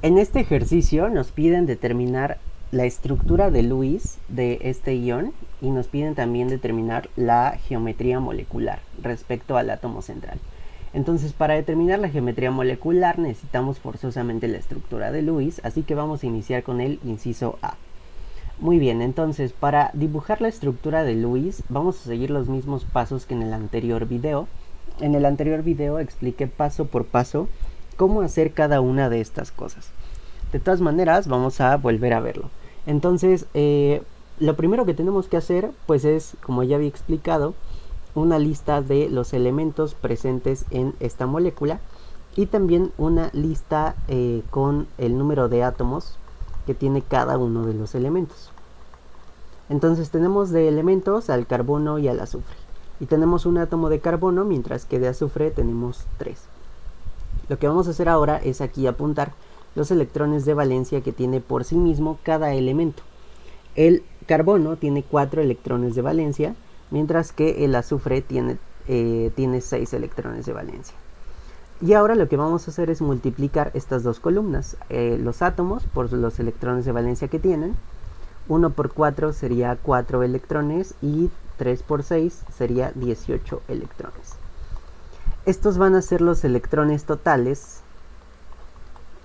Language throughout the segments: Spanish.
En este ejercicio nos piden determinar la estructura de Lewis de este ion y nos piden también determinar la geometría molecular respecto al átomo central. Entonces, para determinar la geometría molecular necesitamos forzosamente la estructura de Lewis, así que vamos a iniciar con el inciso A. Muy bien, entonces para dibujar la estructura de Lewis vamos a seguir los mismos pasos que en el anterior video. En el anterior video expliqué paso por paso cómo hacer cada una de estas cosas. De todas maneras, vamos a volver a verlo. Entonces, lo primero que tenemos que hacer, pues es, como ya había explicado, una lista de los elementos presentes en esta molécula y también una lista con el número de átomos que tiene cada uno de los elementos. Entonces tenemos de elementos al carbono y al azufre. Y tenemos un átomo de carbono, mientras que de azufre tenemos 3. Lo que vamos a hacer ahora es aquí apuntar los electrones de valencia que tiene por sí mismo cada elemento. El carbono tiene 4 electrones de valencia, mientras que el azufre tiene 6 electrones de valencia. Y ahora lo que vamos a hacer es multiplicar estas dos columnas, los átomos por los electrones de valencia que tienen. 1 por 4 sería 4 electrones y 3 por 6 sería 18 electrones. Estos van a ser los electrones totales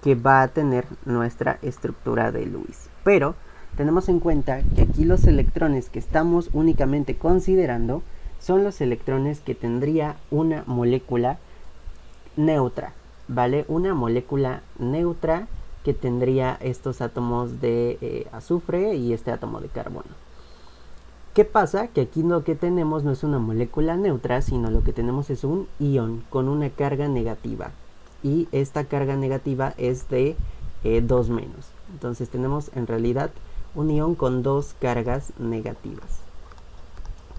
que va a tener nuestra estructura de Lewis. Pero tenemos en cuenta que aquí los electrones que estamos únicamente considerando son los electrones que tendría una molécula neutra, ¿vale? Una molécula neutra que tendría estos átomos de azufre y este átomo de carbono. ¿Qué pasa? Que aquí lo que tenemos no es una molécula neutra, sino lo que tenemos es un ion con una carga negativa. Y esta carga negativa es de 2 menos. Entonces tenemos en realidad un ion con 2 cargas negativas.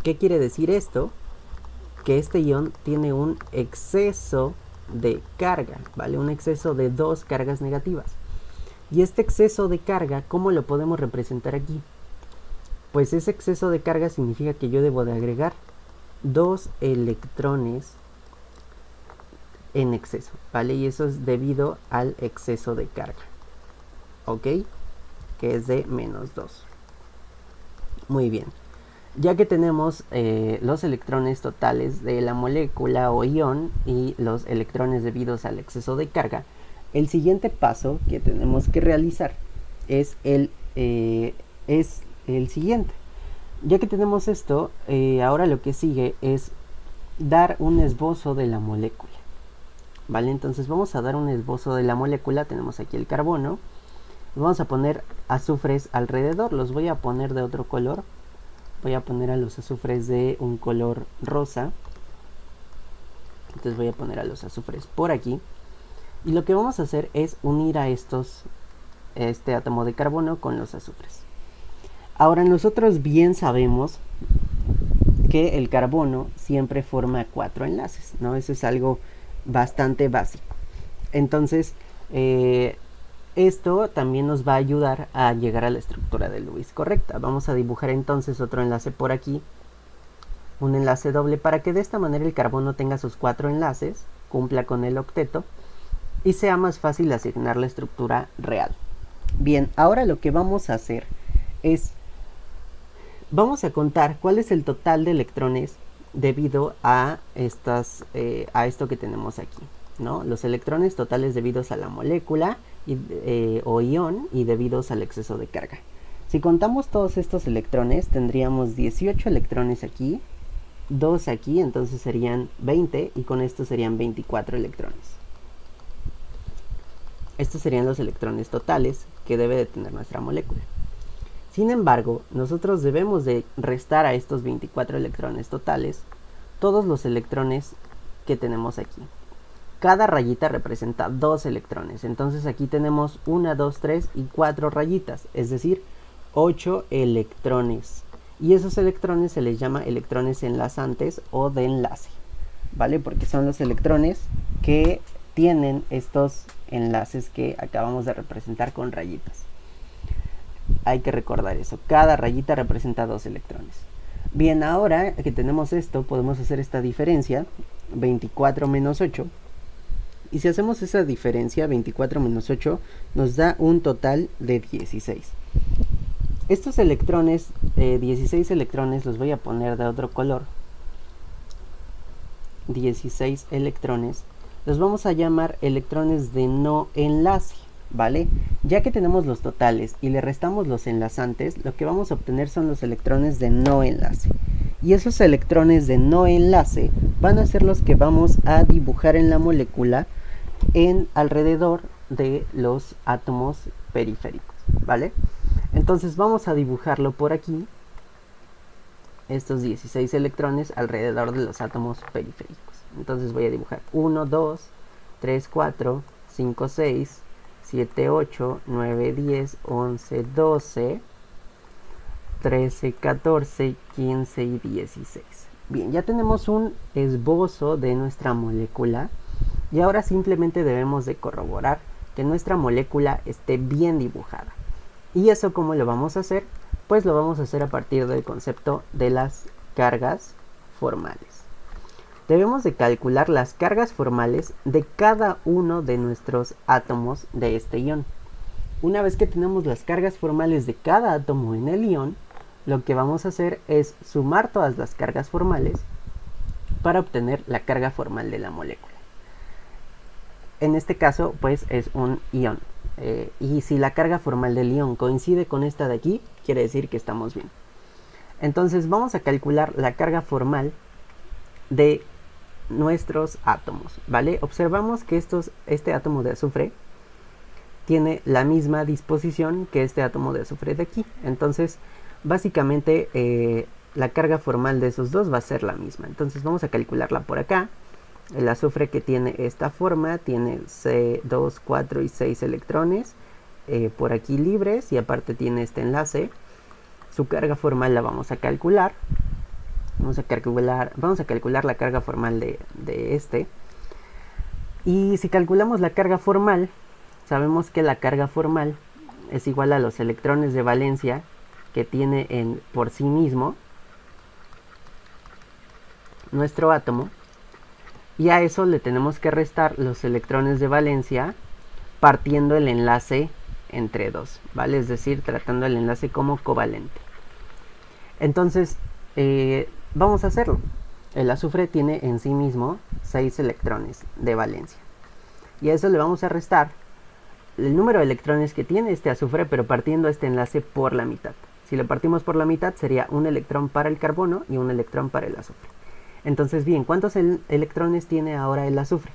¿Qué quiere decir esto? Que este ion tiene un exceso de carga, ¿vale? Un exceso de 2 cargas negativas. Y este exceso de carga, ¿cómo lo podemos representar aquí? Pues ese exceso de carga significa que yo debo de agregar 2 electrones en exceso, ¿vale? Y eso es debido al exceso de carga, ¿ok? Que es de menos 2. Muy bien. Ya que tenemos los electrones totales de la molécula o ion y los electrones debidos al exceso de carga, el siguiente paso que tenemos que realizar es el siguiente. Ya que tenemos esto, ahora lo que sigue es dar un esbozo de la molécula. ¿Vale? Entonces vamos a dar un esbozo de la molécula. Tenemos aquí el carbono. Vamos a poner azufres alrededor. Los voy a poner de otro color. Voy a poner a los azufres de un color rosa. Entonces voy a poner a los azufres por aquí. Y lo que vamos a hacer es unir a este átomo de carbono con los azufres. Ahora nosotros bien sabemos que el carbono siempre forma 4 enlaces, ¿no? Eso es algo bastante básico. Entonces, esto también nos va a ayudar a llegar a la estructura de Lewis correcta. Vamos a dibujar entonces otro enlace por aquí, un enlace doble, para que de esta manera el carbono tenga sus 4 enlaces, cumpla con el octeto y sea más fácil asignar la estructura real. Bien, ahora lo que vamos a hacer es, vamos a contar cuál es el total de electrones debido a esto que tenemos aquí, ¿no? Los electrones totales debidos a la molécula o ion y debidos al exceso de carga. Si contamos todos estos electrones, tendríamos 18 electrones aquí, 2 aquí, entonces serían 20 y con esto serían 24 electrones. Estos serían los electrones totales que debe de tener nuestra molécula. Sin embargo, nosotros debemos de restar a estos 24 electrones totales todos los electrones que tenemos aquí. Cada rayita representa 2 electrones. Entonces aquí tenemos 1, 2, 3 y 4 rayitas, es decir, 8 electrones. Y esos electrones se les llama electrones enlazantes o de enlace, ¿vale? Porque son los electrones que tienen estos enlaces que acabamos de representar con rayitas. Hay que recordar eso. Cada rayita representa 2 electrones. Bien, ahora que tenemos esto, podemos hacer esta diferencia. 24 menos 8 Y si hacemos esa diferencia, 24 menos 8, nos da un total de 16. Estos electrones, 16 electrones, los voy a poner de otro color. 16 electrones, los vamos a llamar electrones de no enlace, ¿vale? Ya que tenemos los totales y le restamos los enlazantes, lo que vamos a obtener son los electrones de no enlace. Y esos electrones de no enlace van a ser los que vamos a dibujar en la molécula en alrededor de los átomos periféricos, ¿vale? Entonces vamos a dibujarlo por aquí, estos 16 electrones alrededor de los átomos periféricos. Entonces voy a dibujar 1, 2, 3, 4, 5, 6, 7, 8, 9, 10, 11, 12, 13, 14, 15 y 16. Bien, ya tenemos un esbozo de nuestra molécula y ahora simplemente debemos de corroborar que nuestra molécula esté bien dibujada. ¿Y eso cómo lo vamos a hacer? Pues lo vamos a hacer a partir del concepto de las cargas formales. Debemos de calcular las cargas formales de cada uno de nuestros átomos de este ion. Una vez que tenemos las cargas formales de cada átomo en el ion, lo que vamos a hacer es sumar todas las cargas formales para obtener la carga formal de la molécula. En este caso, pues es un ion. Y si la carga formal del ion coincide con esta de aquí, quiere decir que estamos bien. Entonces vamos a calcular la carga formal de nuestros átomos, ¿vale? Observamos que este átomo de azufre tiene la misma disposición que este átomo de azufre de aquí. Entonces, básicamente, la carga formal de esos dos va a ser la misma. Entonces vamos a calcularla por acá. El azufre que tiene esta forma tiene 2, 4 y 6 electrones por aquí libres, y aparte tiene este enlace. Su carga formal la vamos a calcular. Vamos a calcular la carga formal de este. Y si calculamos la carga formal, sabemos que la carga formal es igual a los electrones de valencia que tiene por sí mismo nuestro átomo. Y a eso le tenemos que restar los electrones de valencia partiendo el enlace entre dos, ¿vale? Es decir, tratando el enlace como covalente. Entonces, vamos a hacerlo. El azufre tiene en sí mismo 6 electrones de valencia. Y a eso le vamos a restar el número de electrones que tiene este azufre, pero partiendo este enlace por la mitad. Si lo partimos por la mitad, sería un electrón para el carbono y un electrón para el azufre. Entonces, bien, ¿cuántos electrones tiene ahora el azufre?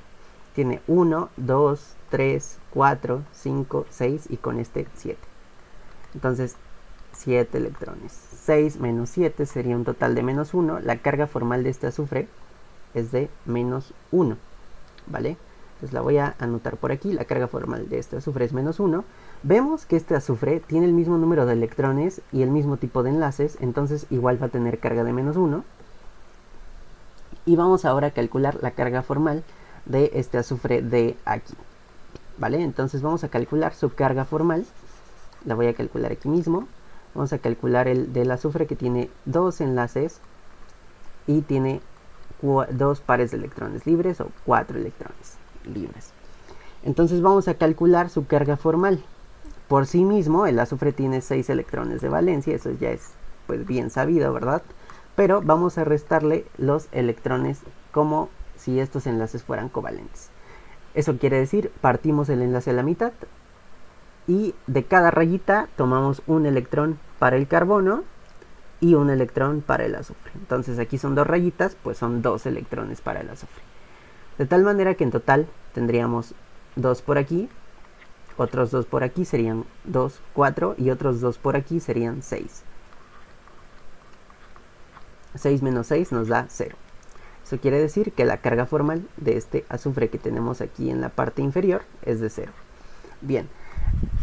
Tiene 1, 2, 3, 4, 5, 6 y con este 7. Entonces, 7 electrones. 6 menos 7 sería un total de menos 1. La carga formal de este azufre es de menos 1, ¿vale? Entonces la voy a anotar por aquí. La carga formal de este azufre es menos 1. Vemos que este azufre tiene el mismo número de electrones y el mismo tipo de enlaces, entonces igual va a tener carga de menos 1. Y vamos ahora a calcular la carga formal de este azufre de aquí, ¿vale? Entonces vamos a calcular su carga formal. La voy a calcular aquí mismo. Vamos a calcular el del azufre, que tiene 2 enlaces y tiene 2 pares de electrones libres o 4 electrones libres. Entonces vamos a calcular su carga formal. Por sí mismo el azufre tiene 6 electrones de valencia, eso ya es pues bien sabido, ¿verdad? Pero vamos a restarle los electrones como si estos enlaces fueran covalentes. Eso quiere decir, partimos el enlace a la mitad y de cada rayita tomamos un electrón para el carbono y un electrón para el azufre. Entonces aquí son 2 rayitas, pues son 2 electrones para el azufre. De tal manera que en total tendríamos 2 por aquí, otros 2 por aquí serían 2, 4 y otros 2 por aquí serían 6. 6 menos 6 nos da 0. Eso quiere decir que la carga formal de este azufre que tenemos aquí en la parte inferior es de 0. Bien,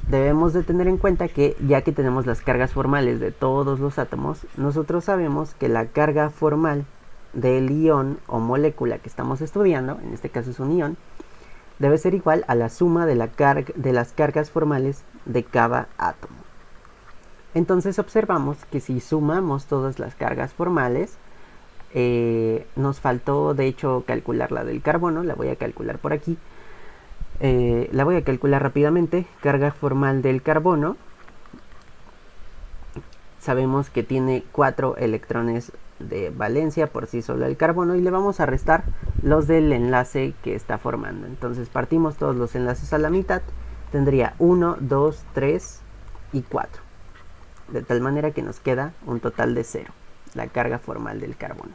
debemos de tener en cuenta que ya que tenemos las cargas formales de todos los átomos, nosotros sabemos que la carga formal del ion o molécula que estamos estudiando, en este caso es un ion, debe ser igual a la suma de las cargas formales de cada átomo. Entonces observamos que si sumamos todas las cargas formales, nos faltó de hecho calcular la del carbono. La voy a calcular por aquí. La voy a calcular rápidamente. Carga formal del carbono. Sabemos que tiene 4 electrones de valencia por sí solo el carbono, y le vamos a restar los del enlace que está formando. Entonces partimos todos los enlaces a la mitad. Tendría 1, 2, 3 y 4. De tal manera que nos queda un total de 0, la carga formal del carbono.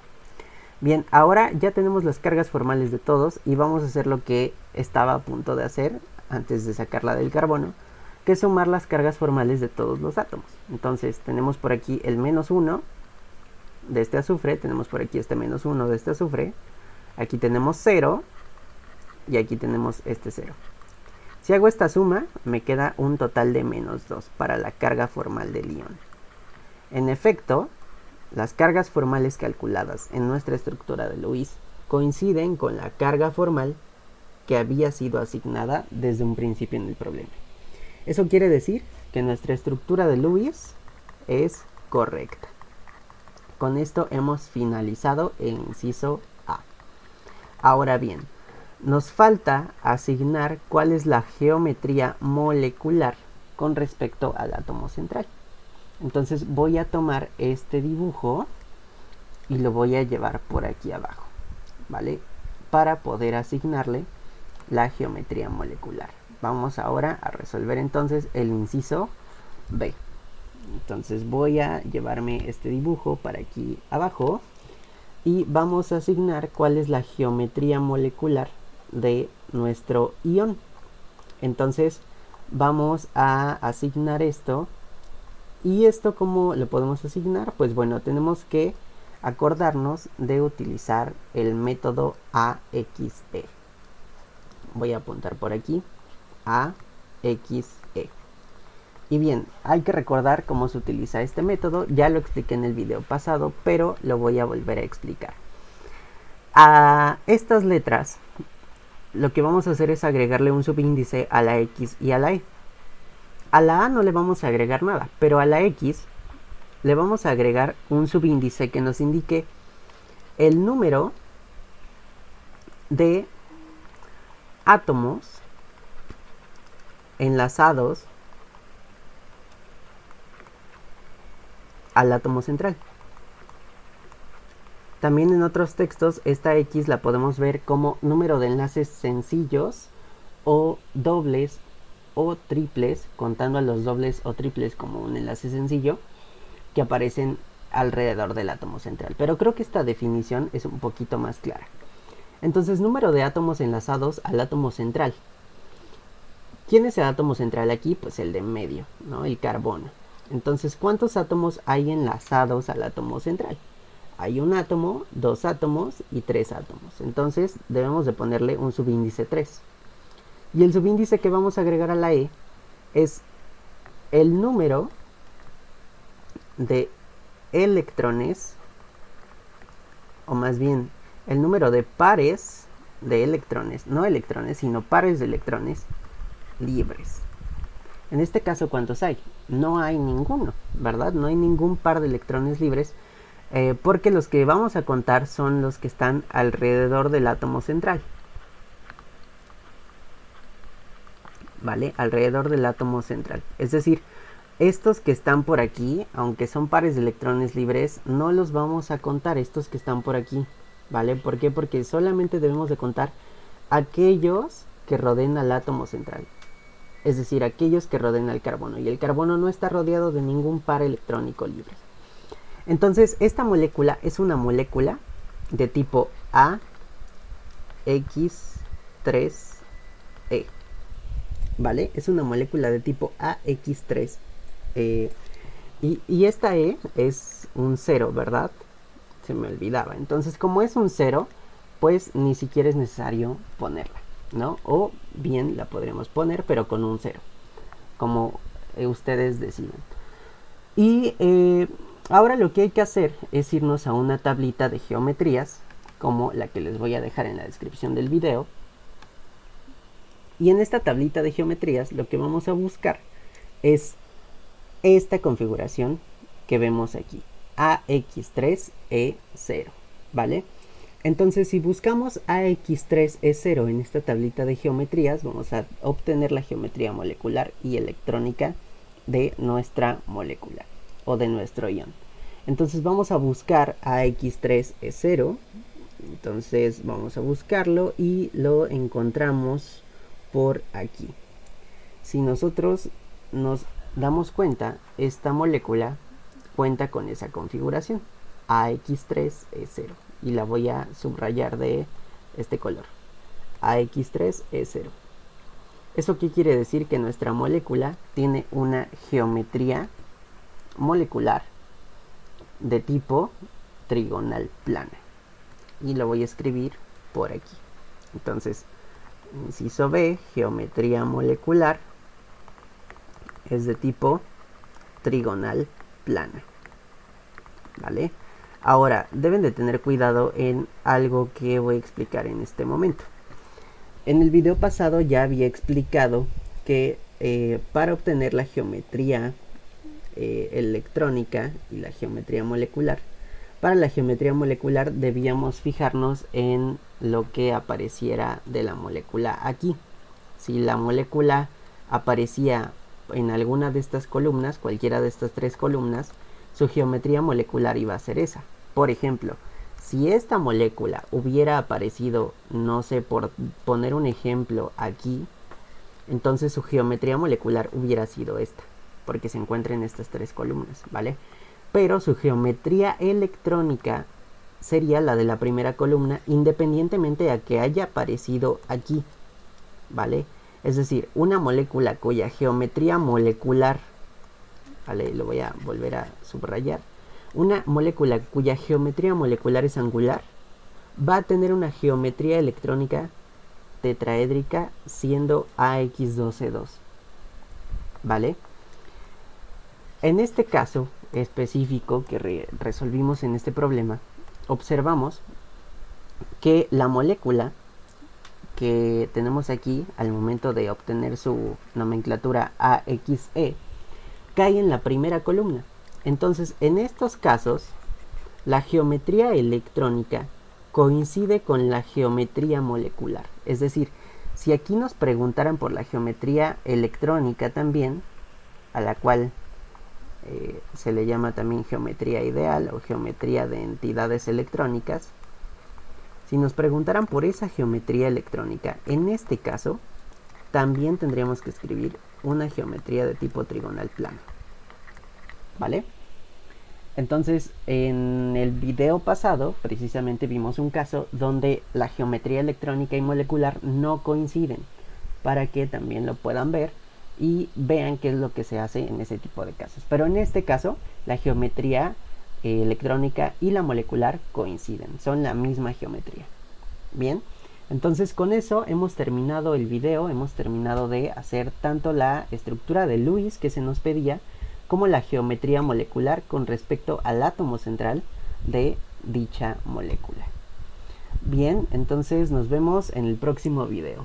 Bien, ahora ya tenemos las cargas formales de todos y vamos a hacer lo que estaba a punto de hacer antes de sacarla del carbono, que es sumar las cargas formales de todos los átomos. Entonces tenemos por aquí el menos 1 de este azufre, tenemos por aquí este menos 1 de este azufre, aquí tenemos 0 y aquí tenemos este 0. Si hago esta suma, me queda un total de menos 2 para la carga formal del ion. En efecto, las cargas formales calculadas en nuestra estructura de Lewis coinciden con la carga formal que había sido asignada desde un principio en el problema. Eso quiere decir que nuestra estructura de Lewis es correcta. Con esto hemos finalizado el inciso A. Ahora bien, nos falta asignar cuál es la geometría molecular con respecto al átomo central. Entonces voy a tomar este dibujo y lo voy a llevar por aquí abajo, ¿vale? Para poder asignarle la geometría molecular. Vamos ahora a resolver entonces el inciso B. Entonces voy a llevarme este dibujo para aquí abajo y vamos a asignar cuál es la geometría molecular de nuestro ion. Entonces vamos a asignar esto. ¿Y esto cómo lo podemos asignar? Pues bueno, tenemos que acordarnos de utilizar el método AXE. Voy a apuntar por aquí, AXE. Y bien, hay que recordar cómo se utiliza este método. Ya lo expliqué en el video pasado, pero lo voy a volver a explicar. A estas letras, lo que vamos a hacer es agregarle un subíndice a la X y a la E. A la A no le vamos a agregar nada, pero a la X le vamos a agregar un subíndice que nos indique el número de átomos enlazados al átomo central. También en otros textos esta X la podemos ver como número de enlaces sencillos o dobles o triples, contando a los dobles o triples como un enlace sencillo, que aparecen alrededor del átomo central. Pero creo que esta definición es un poquito más clara. Entonces, número de átomos enlazados al átomo central. ¿Quién es el átomo central aquí? Pues el de en medio, ¿no? El carbono. Entonces, ¿cuántos átomos hay enlazados al átomo central? Hay un átomo, 2 átomos y 3 átomos. Entonces, debemos de ponerle un subíndice 3. Y el subíndice que vamos a agregar a la E es el número de electrones, o más bien el número de pares de electrones, no electrones, sino pares de electrones libres. En este caso, ¿cuántos hay? No hay ninguno, ¿verdad? No hay ningún par de electrones libres, porque los que vamos a contar son los que están alrededor del átomo central. ¿Vale? Alrededor del átomo central. Es decir, estos que están por aquí, aunque son pares de electrones libres, no los vamos a contar, estos que están por aquí. ¿Vale? ¿Por qué? Porque solamente debemos de contar aquellos que rodeen al átomo central. Es decir, aquellos que rodeen al carbono. Y el carbono no está rodeado de ningún par electrónico libre. Entonces, esta molécula es una molécula de tipo AX3E. ¿Vale? Es una molécula de tipo AX3. Y esta E es un 0, ¿verdad? Se me olvidaba. Entonces, como es un 0, pues ni siquiera es necesario ponerla, ¿no? O bien la podremos poner, pero con un 0, como ustedes decidan. Y ahora lo que hay que hacer es irnos a una tablita de geometrías, como la que les voy a dejar en la descripción del video. Y en esta tablita de geometrías lo que vamos a buscar es esta configuración que vemos aquí, AX3E0, ¿vale? Entonces, si buscamos AX3E0 en esta tablita de geometrías, vamos a obtener la geometría molecular y electrónica de nuestra molécula o de nuestro ion. Entonces vamos a buscar AX3E0. Entonces vamos a buscarlo y lo encontramos por aquí. Si nosotros nos damos cuenta, esta molécula cuenta con esa configuración, AX3E0, y la voy a subrayar de este color, AX3E0. ¿Eso qué quiere decir? Que nuestra molécula tiene una geometría molecular de tipo trigonal plana, y lo voy a escribir por aquí. Entonces, inciso B, geometría molecular es de tipo trigonal plana, ¿vale? Ahora, deben de tener cuidado en algo que voy a explicar en este momento. En el video pasado ya había explicado que para obtener la geometría electrónica y la geometría molecular, para la geometría molecular debíamos fijarnos en lo que apareciera de la molécula aquí. Si la molécula aparecía en alguna de estas columnas, cualquiera de estas tres columnas, su geometría molecular iba a ser esa. Por ejemplo, si esta molécula hubiera aparecido, no sé, por poner un ejemplo aquí, entonces su geometría molecular hubiera sido esta, porque se encuentra en estas tres columnas, ¿vale? Pero su geometría electrónica sería la de la primera columna, independientemente a que haya aparecido aquí, ¿vale? Es decir, una molécula cuya geometría molecular, ¿vale? Lo voy a volver a subrayar. Una molécula cuya geometría molecular es angular va a tener una geometría electrónica tetraédrica siendo AX12E2, ¿vale? En este caso específico que resolvimos en este problema, observamos que la molécula que tenemos aquí al momento de obtener su nomenclatura AXE cae en la primera columna. Entonces, en estos casos, la geometría electrónica coincide con la geometría molecular. Es decir, si aquí nos preguntaran por la geometría electrónica también, a la cual se le llama también geometría ideal o geometría de entidades electrónicas, si nos preguntaran por esa geometría electrónica, en este caso, también tendríamos que escribir una geometría de tipo trigonal plano, ¿vale? Entonces, en el video pasado, precisamente vimos un caso donde la geometría electrónica y molecular no coinciden, para que también lo puedan ver y vean qué es lo que se hace en ese tipo de casos. Pero en este caso, la geometría electrónica y la molecular coinciden, son la misma geometría. Bien, entonces con eso hemos terminado el video, hemos terminado de hacer tanto la estructura de Lewis que se nos pedía, como la geometría molecular con respecto al átomo central de dicha molécula. Bien, entonces nos vemos en el próximo video.